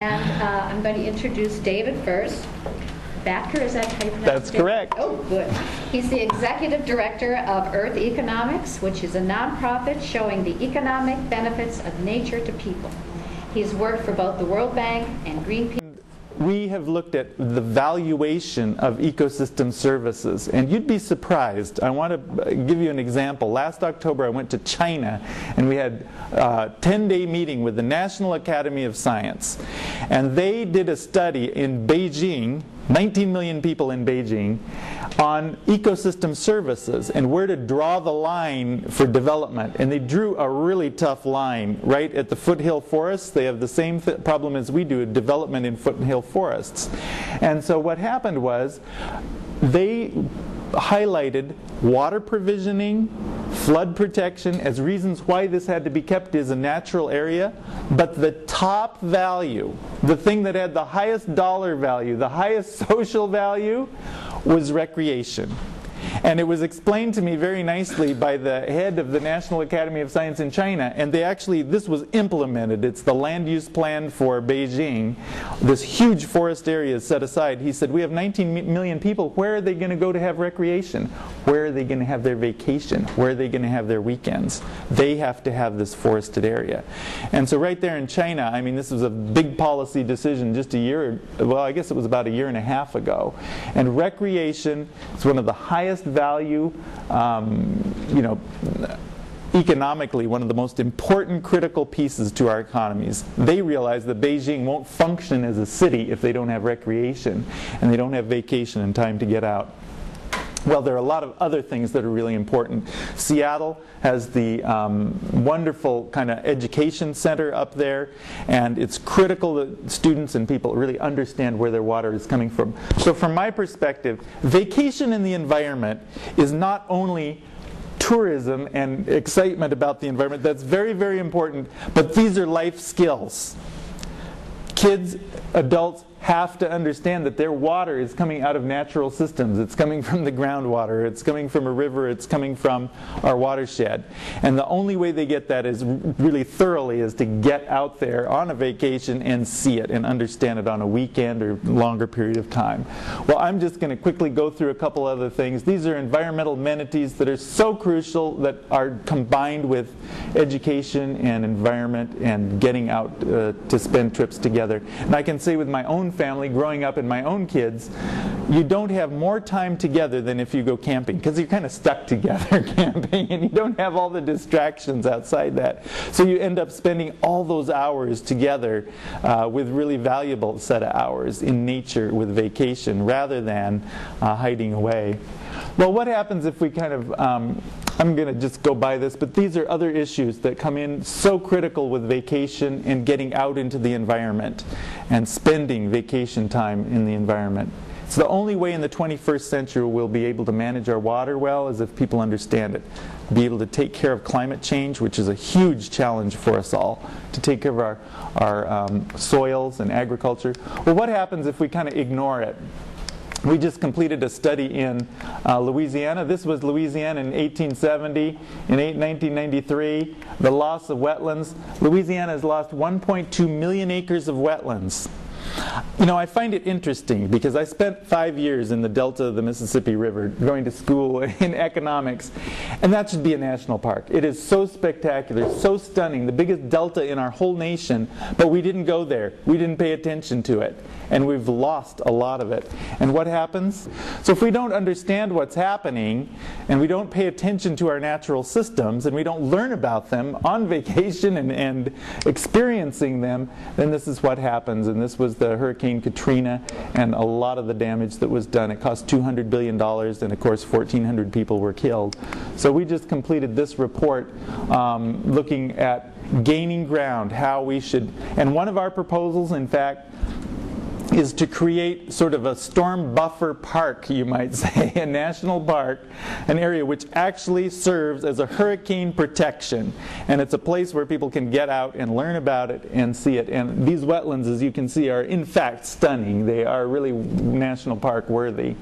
And I'm going to introduce David first. Batker, is that how you pronounce it? That's correct. Oh, good. He's the Executive Director of Earth Economics, which is a nonprofit showing the economic benefits of nature to people. He's worked for both the World Bank and Greenpeace. We have looked at the valuation of ecosystem services, and you'd be surprised. I want to give you an example. Last October I went to China, and we had a 10-day meeting with the National Academy of Science, and they did a study in Beijing, 19 million people in Beijing, on ecosystem services and where to draw the line for development. And they drew a really tough line right at the foothill forests. They have the same problem as we do, development in foothill forests. And so what happened was they highlighted water provisioning, flood protection as reasons why this had to be kept as a natural area, but the top value, the thing that had the highest dollar value, the highest social value, was recreation. And it was explained to me very nicely by the head of the National Academy of Science in China, and they actually, this was implemented. It's the land use plan for Beijing. This huge forest area is set aside. He said, we have 19 million people. Where are they going to go to have recreation? Where are they going to have their vacation? Where are they going to have their weekends? They have to have this forested area. And so right there in China, I mean, this was a big policy decision just a year, well, I guess it was about a year and a half ago. And recreation is one of the highest value, economically one of the most important critical pieces to our economies. They realize that Beijing won't function as a city if they don't have recreation and they don't have vacation and time to get out. Well, there are a lot of other things that are really important. Seattle has the wonderful kind of education center up there, and it's critical that students and people really understand where their water is coming from. So from my perspective, vacation in the environment is not only tourism and excitement about the environment. That's very, very important, but these are life skills. Kids, adults have to understand that their water is coming out of natural systems. It's coming from the groundwater, it's coming from a river, it's coming from our watershed. And the only way they get that is really thoroughly is to get out there on a vacation and see it and understand it on a weekend or longer period of time. Well, I'm just going to quickly go through a couple other things. These are environmental amenities that are so crucial that are combined with education and environment and getting out to spend trips together. And I can say with my own family, growing up and my own kids, you don't have more time together than if you go camping, because you're kind of stuck together camping and you don't have all the distractions outside that. So you end up spending all those hours together with really valuable set of hours in nature with vacation rather than hiding away. Well, what happens if we kind of, I'm going to just go by this, but these are other issues that come in so critical with vacation and getting out into the environment and spending vacation time in the environment. It's the only way in the 21st century we'll be able to manage our water well is if people understand it. Be able to take care of climate change, which is a huge challenge for us all, to take care of our soils and agriculture. Well, what happens if we kind of ignore it? We just completed a study in Louisiana. This was Louisiana in 1870. In 1993, the loss of wetlands. Louisiana has lost 1.2 million acres of wetlands. You know, I find it interesting because I spent 5 years in the delta of the Mississippi River going to school in economics, and that should be a national park. It is so spectacular, so stunning, the biggest delta in our whole nation, but we didn't go there. We didn't pay attention to it, and we've lost a lot of it. And what happens? So if we don't understand what's happening, and we don't pay attention to our natural systems, and we don't learn about them on vacation and experiencing them, then this is what happens. And this was the Hurricane Katrina and a lot of the damage that was done. It cost $200 billion, and of course 1,400 people were killed. So we just completed this report looking at gaining ground, how we should, and one of our proposals, in fact, is to create sort of a storm buffer park, you might say, a national park, an area which actually serves as a hurricane protection. And it's a place where people can get out and learn about it and see it. And these wetlands, as you can see, are in fact stunning. They are really national park worthy.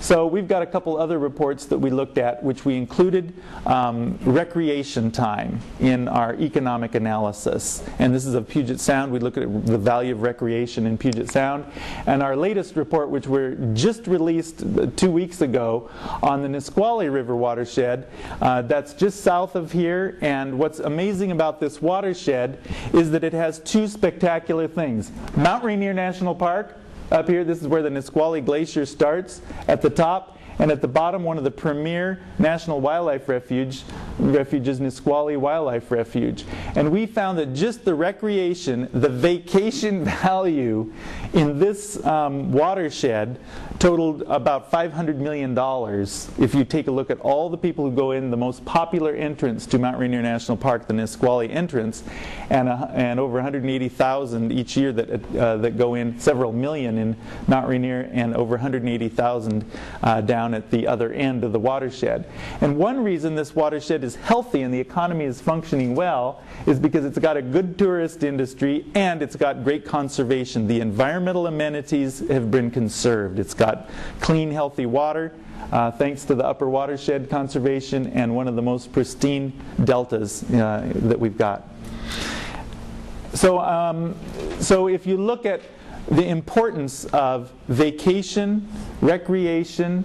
So we've got a couple other reports that we looked at, which we included recreation time in our economic analysis. And this is of Puget Sound. We look at the value of recreation in Puget Sound. And our latest report, which we just released 2 weeks ago on the Nisqually River watershed, that's just south of here. And what's amazing about this watershed is that it has two spectacular things. Mount Rainier National Park, up here, this is where the Nisqually Glacier starts at the top. And at the bottom, one of the premier national wildlife refuges, Nisqually Wildlife Refuge. And we found that just the recreation, the vacation value in this watershed totaled about $500 million if you take a look at all the people who go in the most popular entrance to Mount Rainier National Park, the Nisqually entrance, and over 180,000 each year that go in, several million in Mount Rainier, and over 180,000 down at the other end of the watershed. And one reason this watershed is healthy and the economy is functioning well is because it's got a good tourist industry and it's got great conservation. The environmental amenities have been conserved. It's got clean, healthy water, thanks to the upper watershed conservation, and one of the most pristine deltas that we've got. So if you look at the importance of vacation, recreation,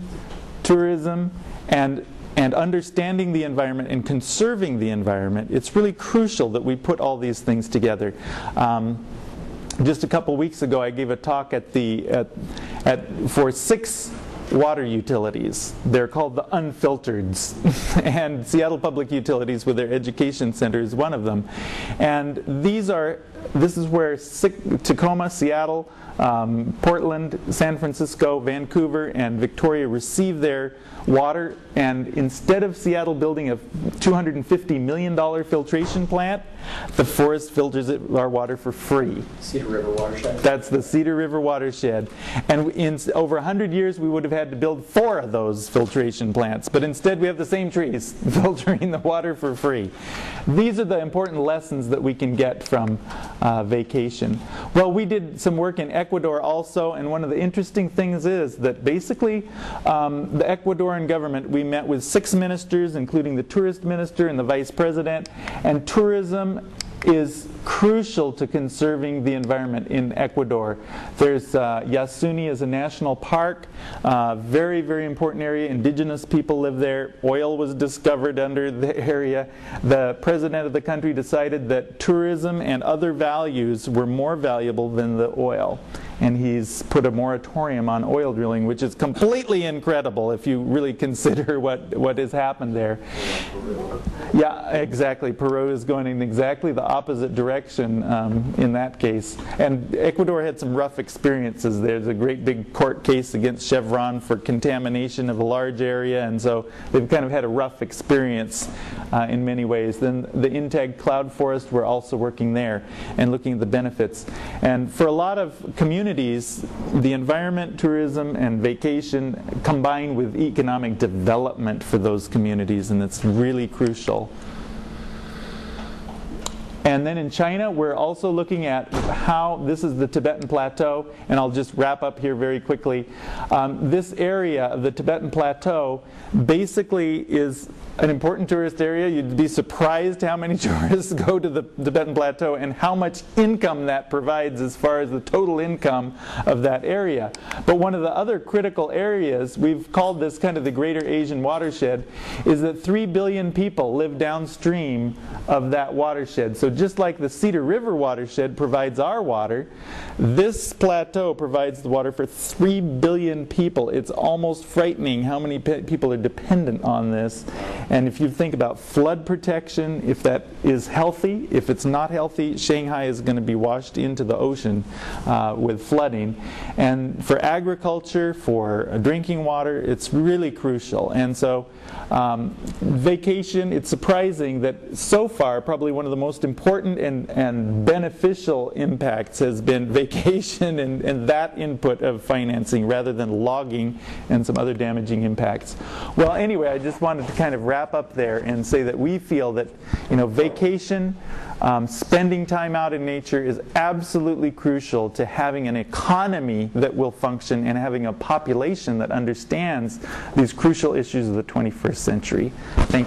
tourism, and understanding the environment and conserving the environment, it's really crucial that we put all these things together. Just a couple weeks ago, I gave a talk for 6 water utilities. They're called the unfiltereds. And Seattle Public Utilities, with their education center, is one of them. And this is where Tacoma, Seattle, Portland, San Francisco, Vancouver, and Victoria receive their water. And instead of Seattle building a $250 million filtration plant, the forest filters our water for free. Cedar River Watershed? That's the Cedar River Watershed. And in over 100 years, we would have had to build 4 of those filtration plants. But instead, we have the same trees filtering the water for free. These are the important lessons that we can get from vacation. Well, we did some work in Ecuador also, and one of the interesting things is that basically the Ecuadorian government, we met with 6 ministers, including the tourist minister and the vice president, and tourism is crucial to conserving the environment in Ecuador. There's Yasuni is a national park, very, very important area. Indigenous people live there. Oil was discovered under the area. The president of the country decided that tourism and other values were more valuable than the oil. And he's put a moratorium on oil drilling, which is completely incredible if you really consider what has happened there. Yeah, exactly. Peru is going in exactly the opposite direction in that case. And Ecuador had some rough experiences. There's a great big court case against Chevron for contamination of a large area, and so they've kind of had a rough experience in many ways. Then the Intag Cloud Forest, we're also working there and looking at the benefits. And for a lot of communities, the environment, tourism, and vacation combine with economic development for those communities, and it's really crucial. And then in China, we're also looking at how, this is the Tibetan Plateau, and I'll just wrap up here very quickly. This area of the Tibetan Plateau basically is an important tourist area. You'd be surprised how many tourists go to the Tibetan Plateau and how much income that provides as far as the total income of that area. But one of the other critical areas, we've called this kind of the Greater Asian Watershed, is that 3 billion people live downstream of that watershed. So just like the Cedar River Watershed provides our water, this plateau provides the water for 3 billion people. It's almost frightening how many people are dependent on this. And if you think about flood protection, if that is healthy, if it's not healthy, Shanghai is going to be washed into the ocean with flooding. And for agriculture, for drinking water, it's really crucial. And so vacation, it's surprising that so far probably one of the most important and beneficial impacts has been vacation and that input of financing rather than logging and some other damaging impacts. Well, anyway, I just wanted to kind of wrap up there and say that we feel that, you know, vacation, spending time out in nature is absolutely crucial to having an economy that will function and having a population that understands these crucial issues of the 21st century. Thank you.